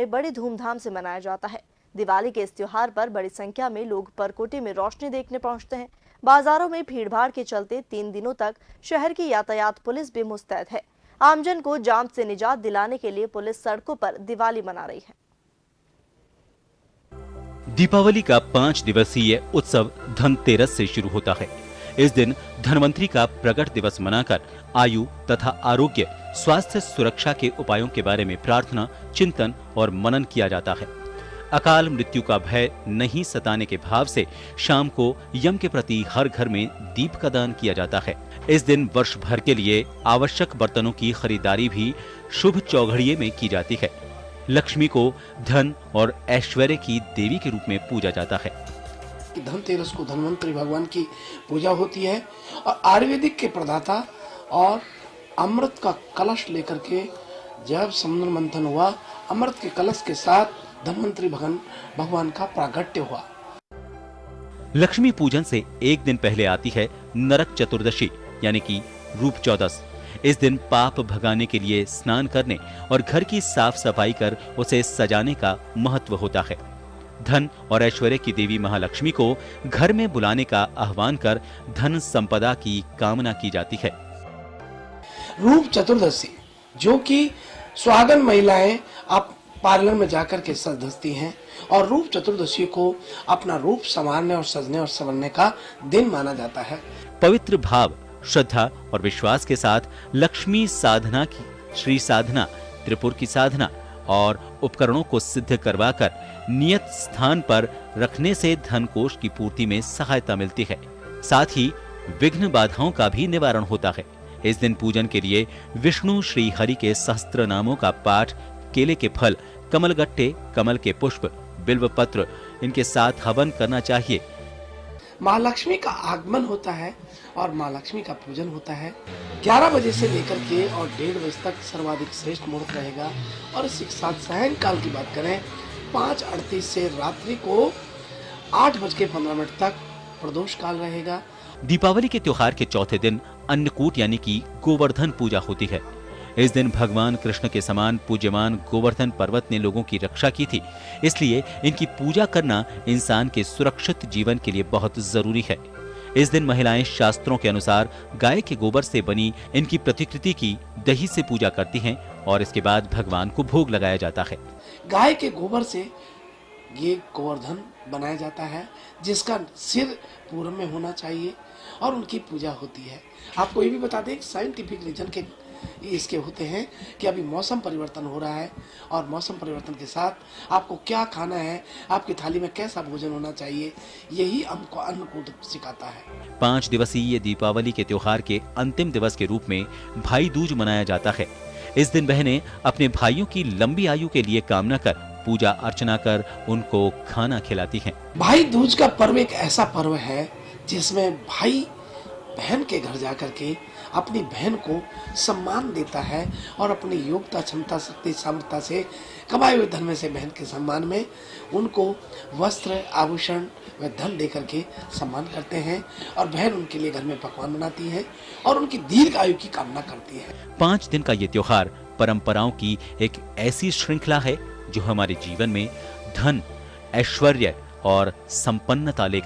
बड़ी धूमधाम से मनाया जाता है। दिवाली के इस त्योहार पर बड़ी संख्या में लोग परकोटे में रोशनी देखने पहुंचते हैं। बाजारों में भीड़भाड़ के चलते 3 दिनों तक शहर की यातायात पुलिस भी मुस्तैद है। आमजन को जाम से निजात दिलाने के लिए पुलिस सड़कों पर दिवाली मना रही है। दीपावली का 5 दिवसीय उत्सव धनतेरस से शुरू होता है। इस दिन धनवंतरी का प्रकट दिवस मनाकर आयु तथा आरोग्य, स्वास्थ्य सुरक्षा के उपायों के बारे में प्रार्थना, चिंतन और मनन किया जाता है। अकाल मृत्यु का भय नहीं सताने के भाव से शाम को यम के प्रति हर घर में दीप का दान किया जाता है। इस दिन वर्ष भर के लिए आवश्यक बर्तनों की खरीदारी भी शुभ चौघड़िये में की जाती है। लक्ष्मी को धन और ऐश्वर्य की देवी के रूप में पूजा जाता है। धनतेरस को धनवंतरी भगवान की पूजा होती है और आयुर्वेदिक के प्रदाता और अमृत का कलश लेकर के जब समुद्र मंथन हुआ, अमृत के कलश के साथ धनवंतरी भगवान का प्रागट्य हुआ। लक्ष्मी पूजन से एक दिन पहले आती है नरक चतुर्दशी यानी कि रूप चौदस। इस दिन पाप भगाने के लिए स्नान करने और घर की साफ सफाई कर उसे सजाने का महत्व होता है। धन और ऐश्वर्य की देवी महालक्ष्मी को घर में बुलाने का आह्वान कर धन संपदा की कामना की जाती है। रूप चतुर्दशी, जो कि सुहागन महिलाएं आप पार्लर में जाकर के सज धजती हैं और रूप चतुर्दशी को अपना रूप संवारने और सजने और संवरने का दिन माना जाता है। पवित्र भाव, श्रद्धा और विश्वास के साथ लक्ष्मी साधना की श्री साधना, त्रिपुर की साधना और उपकरणों को सिद्ध करवाकर नियत स्थान पर रखने से धन कोष की पूर्ति में सहायता मिलती है। साथ ही विघ्न बाधाओं का भी निवारण होता है। इस दिन पूजन के लिए विष्णु श्री हरि के सहस्त्र नामों का पाठ, केले के फल, कमल गट्टे, कमल के पुष्प, बिल्व पत्र, इनके साथ हवन करना चाहिए। माँ लक्ष्मी का आगमन होता है और माँ लक्ष्मी का पूजन होता है। 11 बजे से लेकर के और 1:30 बजे तक सर्वाधिक श्रेष्ठ मुहूर्त रहेगा और इसी के साथ सायंकाल की बात करें 5:38 से रात्रि को 8:15 तक प्रदोष काल रहेगा। दीपावली के त्योहार के चौथे दिन अन्नकूट यानी कि गोवर्धन पूजा होती है। इस दिन भगवान कृष्ण के समान पूज्यमान गोवर्धन पर्वत ने लोगों की रक्षा की थी, इसलिए इनकी पूजा करना इंसान के सुरक्षित जीवन के लिए बहुत जरूरी है। इस दिन महिलाएं शास्त्रों के अनुसार गाय के गोबर से बनी इनकी प्रतिकृति की दही से पूजा करती हैं और इसके बाद भगवान को भोग लगाया जाता है। गाय के गोबर से ये गोवर्धन बनाया जाता है, जिसका सिर पूर्व में होना चाहिए और उनकी पूजा होती है। आपको ये भी बता दें, साइंटिफिक रीजन के इसके होते हैं कि अभी मौसम परिवर्तन हो रहा है और मौसम परिवर्तन के साथ आपको क्या खाना है, आपकी थाली में कैसा भोजन होना चाहिए, यही हमको अन्नकूट सिखाता है। 5 दिवसीय दीपावली के त्योहार के अंतिम दिवस के रूप में भाई दूज मनाया जाता है। इस दिन बहनें अपने भाइयों की लंबी आयु के लिए कामना कर, पूजा अर्चना कर उनको खाना खिलाती हैं। भाई दूज का पर्व एक ऐसा पर्व है जिसमें भाई बहन के घर जाकर के अपनी बहन को सम्मान देता है और अपनी योग्यता, क्षमता, शक्ति, सामर्थ्य से कमाए हुए धन में से बहन के सम्मान में उनको वस्त्र, आभूषण व धन देकर के सम्मान करते हैं और बहन उनके लिए घर में पकवान बनाती है और उनकी दीर्घ आयु की कामना करती है। 5 दिन का ये त्योहार परंपराओं की एक ऐसी श्रृंखला है जो हमारे जीवन में धन, ऐश्वर्य और संपन्नता लेकर